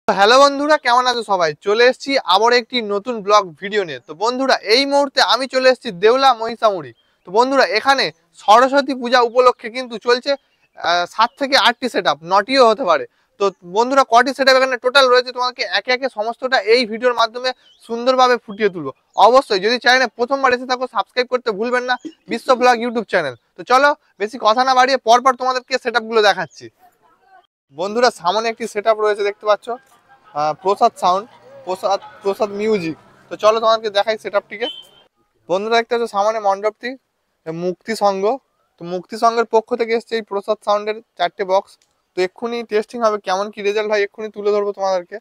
Hello বন্ধুরা, কেমন আছো সবাই? চলে এসেছি আবার একটি নতুন ব্লগ ভিডিও নিয়ে। তো বন্ধুরা, এই মুহূর্তে আমি চলে এসেছি দেউলা মহিষামুড়ি। তো বন্ধুরা, এখানে সরস্বতী পূজা উপলক্ষে কিন্তু চলছে 7 থেকে 8টি সেট আপ, নটিও হতে পারে। তো বন্ধুরা, কটি সেট আপ এখানে টোটাল রয়েছে তোমাকে একে একে সমস্তটা এই ভিডিওর মাধ্যমে সুন্দরভাবে ফুটিয়ে তুলবো। অবশ্যই যদি চ্যানেলে প্রথমবার এসে থাকো সাবস্ক্রাইব করতে ভুলবেন না, বিশ্ব ব্লগ ইউটিউব চ্যানেল। তো চলো বেশি কথা না বাড়িয়ে পরপর তোমাদেরকে সেট আপগুলো দেখাচ্ছি। বন্ধুরা, সামনে একটি সেট আপ রয়েছে, দেখতে পাচ্ছ, প্রসাদ সাউন্ড, প্রসাদ মিউজিক। তো চলো তোমাদেরকে দেখাই সেট আপটিকে। বন্ধুরা, একটা হচ্ছে সামনে মণ্ডপটি মুক্তি সংঘ। তো মুক্তি সংঘের পক্ষ থেকে এসছে এই প্রসাদ সাউন্ডের 4টে বক্স। তো এক্ষুনি টেস্টিং হবে, কেমন কি রেজাল্ট হয় এক্ষুনি তুলে ধরবো তোমাদেরকে।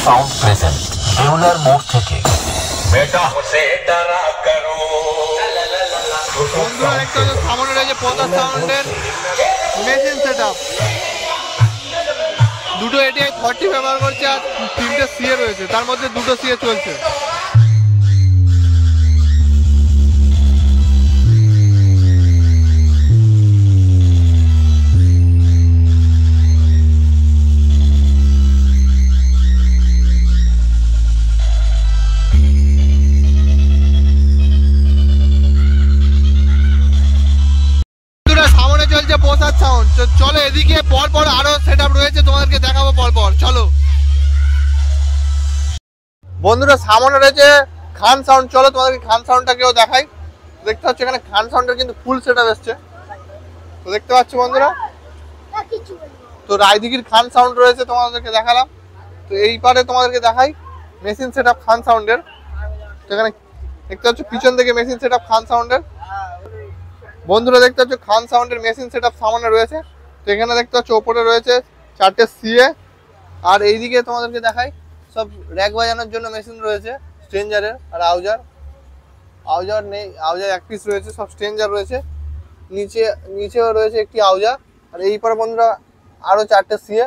साउंड प्रेजेंट देवलार मोड़ থেকে बेटा उसे डरा करो। বন্ধুরা, একটা হচ্ছে সামনে রয়েছে প্রসাদ সাউন্ডের মেশিন সেটআপ। দুটো এটিআই 40 ব্যবহার করছে আর 3টে সিএ রয়েছে, তার মধ্যে 2টো সিএ চলছে। সামনে চলছে প্রসাদ সাউন্ড। চলো এদিকে পরপর আরো সেটআপ রয়েছে, তোমাদেরকে দেখাবো পরপর, চলো। বন্ধুরা, সামনে রয়েছে খান সাউন্ড। চলো তোমাদেরকে খান সাউন্ডটাকেও দেখাই। দেখতে পাচ্ছ এখানে খান সাউন্ডের কিন্তু ফুল সেটআপ এসছে। তো দেখতে পাচ্ছ বন্ধুরা, তো রায়দিঘির খান সাউন্ড রয়েছে, তোমাদেরকে দেখালাম। তো এই পারে তোমাদেরকে দেখাই মেশিন সেটআপ খান সাউন্ডের। তো এখানে দেখতে পাচ্ছ পিছন থেকে মেশিন সেটআপ খান সাউন্ডের। বন্ধুরা, দেখতে পাচ্ছ খান সাউন্ডের মেশিন সেটআপ সামনে রয়েছে। তো এখানে দেখতে পাচ্ছ ওপরে রয়েছে 4টে সিএ। আর এইদিকে তোমাদেরকে দেখাই সব র্যাক বাজানোর জন্য মেশিন রয়েছে, স্ট্রেঞ্জারের আর আউজার নেই, আউজার এক পিস রয়েছে, সব স্ট্রেঞ্জার রয়েছে। নিচেও রয়েছে একটি আউজার। আর এই পরে বন্ধুরা আরও 4টে সিএ,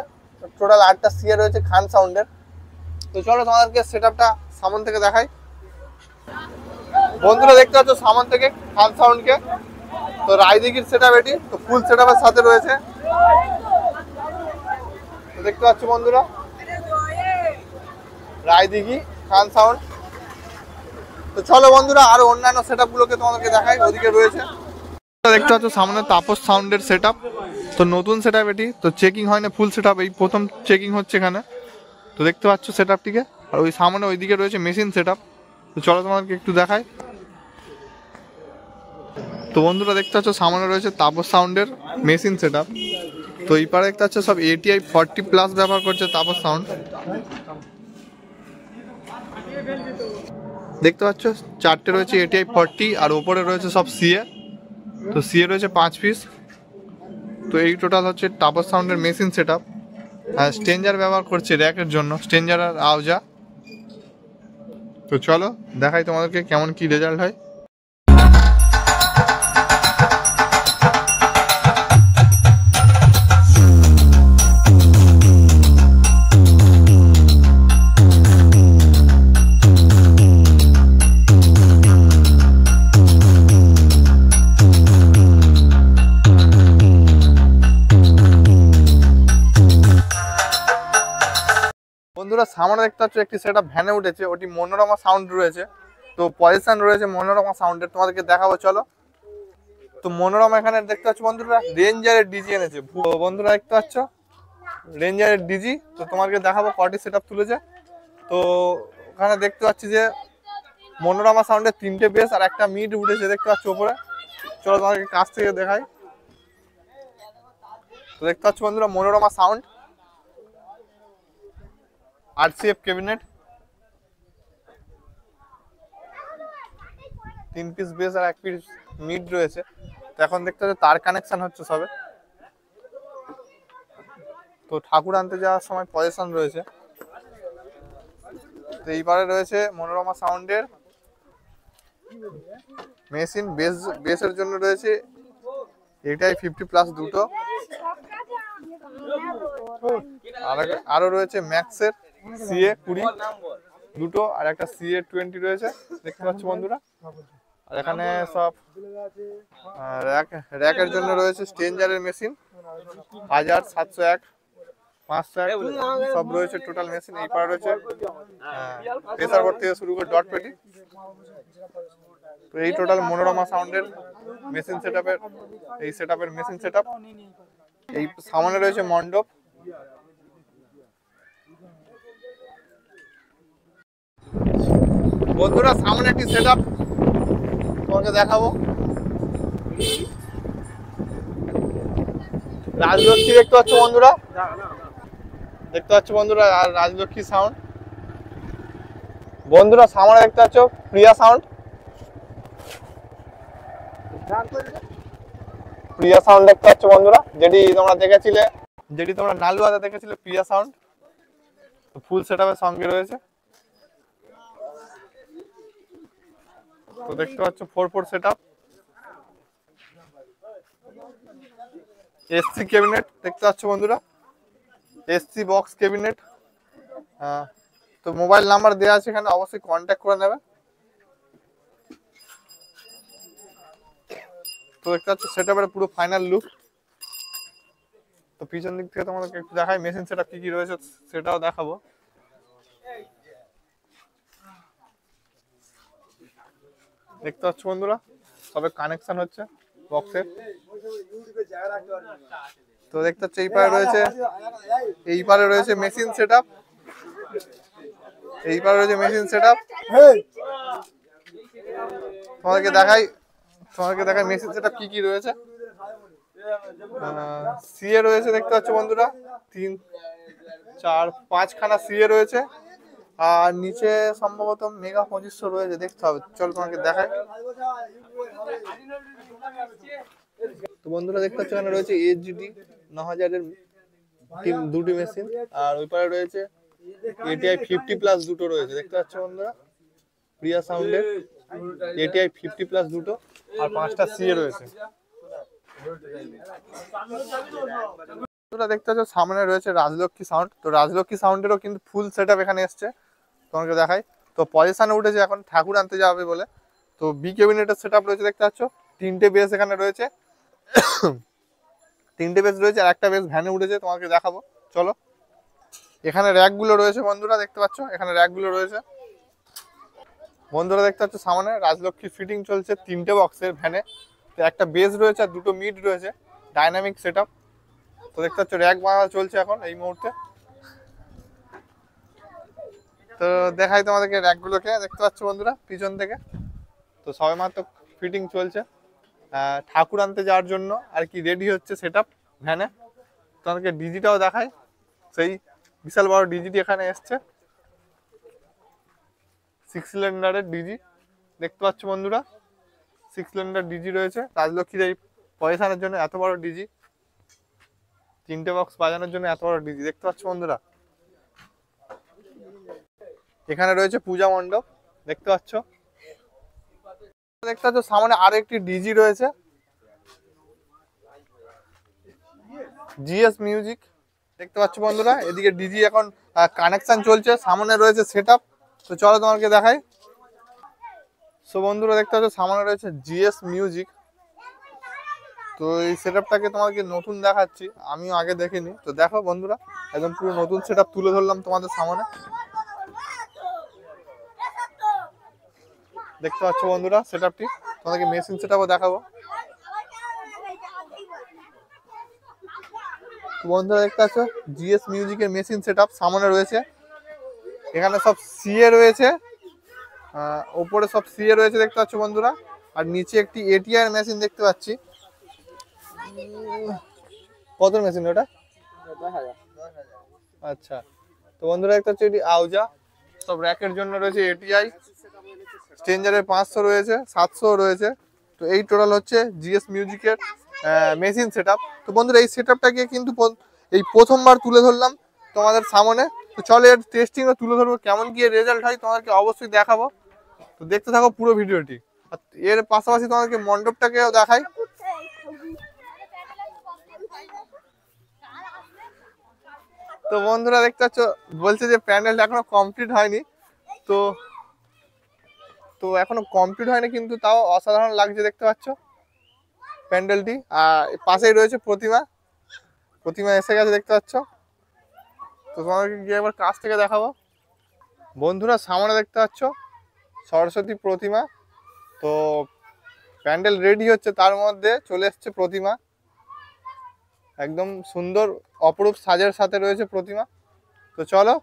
টোটাল 8টা সিএ রয়েছে খান সাউন্ডের। তো চলো তোমাদেরকে সেটআপটা সামন থেকে দেখাই। বন্ধুরা, দেখতে পাচ্ছ সামন থেকে খান সাউন্ডকে। তো রায়দিঘির সেটআপ এটি, তো ফুল সেটআপের সাথে রয়েছে। তো দেখতে পাচ্ছ বন্ধুরা, রায়দিঘি খান সাউন্ড। তো চলো বন্ধুরা আরো অন্যান্য সেটআপ গুলোকে তোমাদেরকে দেখাই, ওদিকে রয়েছে। দেখতে পাচ্ছ সামনে তাপস সাউন্ডের সেটআপ। তো নতুন সেটআপ এটি, তো চেকিং হয় না, ফুল সেটআপ এই প্রথম চেকিং হচ্ছে এখানে। তো দেখতে পাচ্ছ সেটআপটিকে। আর ওই সামনে ওইদিকে রয়েছে মেশিন সেটআপ। তো চলো তোমাদেরকে একটু দেখাই। তো বন্ধুরা, দেখতে পাচ্ছ সামনে রয়েছে তাপস সাউন্ডের মেশিন সেটআপ। তো এই পারে দেখতে পাচ্ছ সব এটিআই 40+ ব্যবহার করছে তাপস সাউন্ড। দেখতে পাচ্ছ 4টে রয়েছে এটিআই 40 আর ওপরে রয়েছে সব সিএ। তো সিএ রয়েছে 5 পিস। তো এই টোটাল হচ্ছে তাপস সাউন্ডের মেশিন সেটআপ। আর স্ট্রেঞ্জার ব্যবহার করছে র্যাকের জন্য, স্ট্রেঞ্জার আর আউজা। তো চলো দেখাই তোমাদেরকে কেমন কি রেজাল্ট হয়। বন্ধুরা, সামনে দেখতে পাচ্ছ একটি সেটআপ ভ্যানে উঠেছে, ওটি মনোরমা সাউন্ড রয়েছে। তো পজিশন রয়েছে মনোরমা সাউন্ডের, তোমাদেরকে দেখাবো চলো। তো মনোরমা এখানে দেখতে পাচ্ছ বন্ধুরা রেঞ্জারের ডিজি এনেছে। বন্ধুরা দেখতে পাচ্ছ রেঞ্জারের ডিজি। তো তোমাকে দেখাবো কটি সেট আপ তুলেছে। তো ওখানে দেখতে পাচ্ছি যে মনোরমা সাউন্ডের 3টে বেস আর একটা মিড উঠেছে দেখতে পাচ্ছ উপরে। চলো তোমাকে কাছ থেকে দেখাই। তো দেখতে পাচ্ছ বন্ধুরা Manorama sound, RCF cabinet, 3 piece base আর 1 পিস মিড রয়েছে। তো এখন দেখতে পাচ্ছ তার কানেকশন হচ্ছে সবে। তো ঠাকুর আনতে যাওয়ার সময় পজিশন রয়েছে। তো এইবারে রয়েছে মনোরমা সাউন্ডের মেশিন, বেসের জন্য রয়েছে এটাই 50+ দুটো, আরো রয়েছে ম্যাক্সের CA 20 দুটো আর একটা CA 20 রয়েছে দেখতে পাচ্ছ বন্ধুরা। আর এখানে সব র্যাকের জন্য রয়েছে স্ট্রেঞ্জারের মেশিন 1000, 701, 501 সব রয়েছে টোটাল মেশিন। এই পারে রয়েছে প্রেসার বোর্ড থেকে শুরু করে ডট পেটি। তো এই টোটাল মনোরমা সাউন্ডের মেশিন সেটআপের, এই সেটআপের মেশিন সেটআপ। এই সামনে রয়েছে মণ্ডপ। বন্ধুরা সামনে একটি সেটআপ তোমাকে দেখাবো। রাজলক্ষ্মী দেখতে পাচ্ছ বন্ধুরা, দেখতে পাচ্ছ বন্ধুরা আর রাজলক্ষ্মী সাউন্ড। বন্ধুরা সামনে দেখতে পাচ্ছ প্রিয়া সাউন্ড, প্রিয়া সাউন্ড দেখতে পাচ্ছ বন্ধুরা, যেটি তোমরা দেখেছিলে, যেটি তোমরা নালুয়াতে দেখেছিলে প্রিয়া সাউন্ড। ফুল সেটআপের সঙ্গে রয়েছে। তো দেখতে পাচ্ছ 4/4 সেটআপ, SC ক্যাবিনেট দেখতে পাচ্ছ বন্ধুরা, SC বক্স ক্যাবিনেট। তো মোবাইল নাম্বার দেওয়া আছে এখানে, অবশ্যই কন্ট্যাক্ট করে নেবে। তো দেখতে পাচ্ছ সেটআপের পুরো ফাইনাল লুক। তো পিছন দিক থেকে তোমাদেরকে একটু দেখাই মেশিন সেটআপ কি কি রয়েছে সেটাও দেখাবো। দেখতে পাচ্ছ বন্ধুরা সবে কানেকশন হচ্ছে বক্সের। তো দেখতে পাচ্ছ এই পারে রয়েছে মেশিন সেটআপ, এই পারে রয়েছে মেশিন সেটআপ। তোমাদেরকে দেখাই মেশিন সেটআপ কি কি রয়েছে। CA রয়েছে দেখতে পাচ্ছ বন্ধুরা, 3, 4, 5 খানা CA রয়েছে। আর নিচে সম্ভবত মেগা 2500 রয়েছে, দেখতে হবে, চল তোমাকে দেখাই। তো বন্ধুরা দেখতে পাচ্ছ এখানে রয়েছে HGD 9000 এর দুটি মেশিন। আর ওই পারে রয়েছে ATI 50+ দুটো রয়েছে দেখতে পাচ্ছ বন্ধুরা, প্রিয়া সাউন্ডের ATI 50+ দুটো আর 5টা CA রয়েছে। তোমরা দেখতে পাচ্ছ সামনে রয়েছে রাজলক্ষ্মী সাউন্ড। তো রাজলক্ষ্মী সাউন্ডেরও কিন্তু ফুল সেটআপ এখানে এসছে, তোমাকে দেখাই। তো পজিশনে উঠেছে এখন ঠাকুর আনতে যাবে বলে। তো বি ক্যাবিনেটের সেটআপ রয়েছে দেখতে পাচ্ছ, 3টে বেস এখানে রয়েছে, 3টে বেস রয়েছে আর একটা বেস ভ্যানে উঠেছে, তোমাকে দেখাবো চলো। এখানে র্যাকগুলো রয়েছে বন্ধুরা, দেখতে পাচ্ছ এখানে র্যাকগুলো রয়েছে বন্ধুরা। দেখতে পাচ্ছ সামনে রাজলক্ষ্মী ফিটিং চলছে 3টে বক্সের ভ্যানে। তো একটা বেস রয়েছে আর দুটো মিড রয়েছে, ডাইনামিক সেটআপ। তো দেখতে পাচ্ছ র্যাক বাঁধা চলছে এখন এই মুহূর্তে। তো দেখাই তোমাদেরকে র্যাকগুলোকে, দেখতে পাচ্ছ বন্ধুরা পিছন থেকে। তো সবেমাত্র ফিটিং চলছে, ঠাকুর আনতে যাওয়ার জন্য আর কি রেডি হচ্ছে সেটআপ ভ্যানে। তোমাদেরকে ডিজিটাও দেখাই, সেই বিশাল বড় ডিজিটি এখানে এসছে, 6 সিলিন্ডারের ডিজি দেখতে পাচ্ছ বন্ধুরা, 6 সিলিন্ডার ডিজি রয়েছে। রাজলক্ষ্মীর এই পজিশনের জন্য এত বড় ডিজি, 3টে বক্স বাজানোর জন্য এত বড় ডিজি দেখতে পাচ্ছ বন্ধুরা। এখানে রয়েছে পূজা মণ্ডপ দেখতে পাচ্ছ। দেখতে পাচ্ছ সামনে আরো একটি ডিজি রয়েছে, GS মিউজিক দেখতে পাচ্ছ বন্ধুরা। এদিকে ডিজি এখন কানেকশন চলছে, সামনে রয়েছে সেটআপ। তো চলো তোমাকে দেখাই। সো বন্ধুরা দেখতে পাচ্ছ সামনে রয়েছে GS মিউজিক। তো এই সেটআপটাকে তোমাকে নতুন দেখাচ্ছি, আমিও আগে দেখিনি। তো দেখো বন্ধুরা একদম পুরো নতুন সেটআপ তুলে ধরলাম তোমাদের সামনে, দেখতে পাচ্ছ বন্ধুরা সেটআপটি। তোমাদেরকে মেশিন সেটআপও দেখাবো। বন্ধুরা দেখতে পাচ্ছ জিএস মিউজিকের মেশিন সেটআপ সামনে রয়েছে। এখানে সব সিএ রয়েছে, ওপরে সব সিএ রয়েছে দেখতে পাচ্ছ বন্ধুরা। আর নিচে একটি এটিআর মেশিন দেখতে পাচ্ছি। কত মেশিন ওটা? আচ্ছা, তো বন্ধুরা দেখতে পাচ্ছ এটি আউজা, সব র্যাকের জন্য রয়েছে এটিআই, স্ট্রেঞ্জারের 500 রয়েছে, 700 রয়েছে। তো এই টোটাল হচ্ছে জিএস মিউজিকের মেশিন সেটআপ। তো বন্ধুরা এই সেটআপটাকে কিন্তু এই প্রথমবার তুলে ধরলাম তোমাদের সামনে। তো চলো এর টেস্টিংও তুলে ধরবো, কেমন কি রেজাল্ট হয় তোমাদেরকে অবশ্যই দেখাবো। তো দেখতে থাকো পুরো ভিডিওটি। আর এর পাশাপাশি তোমাদেরকে মণ্ডপটাকেও দেখাই। তো বন্ধুরা দেখতে পাচ্ছ বলছে যে প্যান্ডেলটা এখনো কমপ্লিট হয়নি। তো এখনো কমপ্লিট হয়নি, কিন্তু তাও অসাধারণ লাগছে দেখতে পাচ্ছ প্যান্ডেলটি। আর পাশেই রয়েছে প্রতিমা এসে গেছে দেখতে পাচ্ছ। তো তোমাদেরকে গিয়ে একবার কাছ থেকে দেখাবো। বন্ধুরা সামনে দেখতে পাচ্ছ সরস্বতী প্রতিমা। তো প্যান্ডেল রেডি হচ্ছে, তার মধ্যে চলে এসছে প্রতিমা। একদম সুন্দর অপরূপ সাজের সাথে রয়েছে প্রতিমা। তো চলো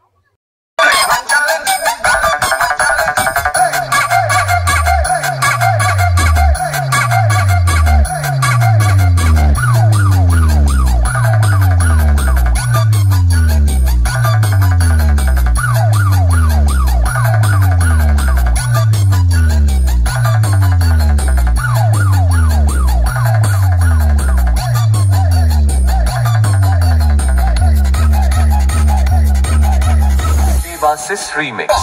Remix.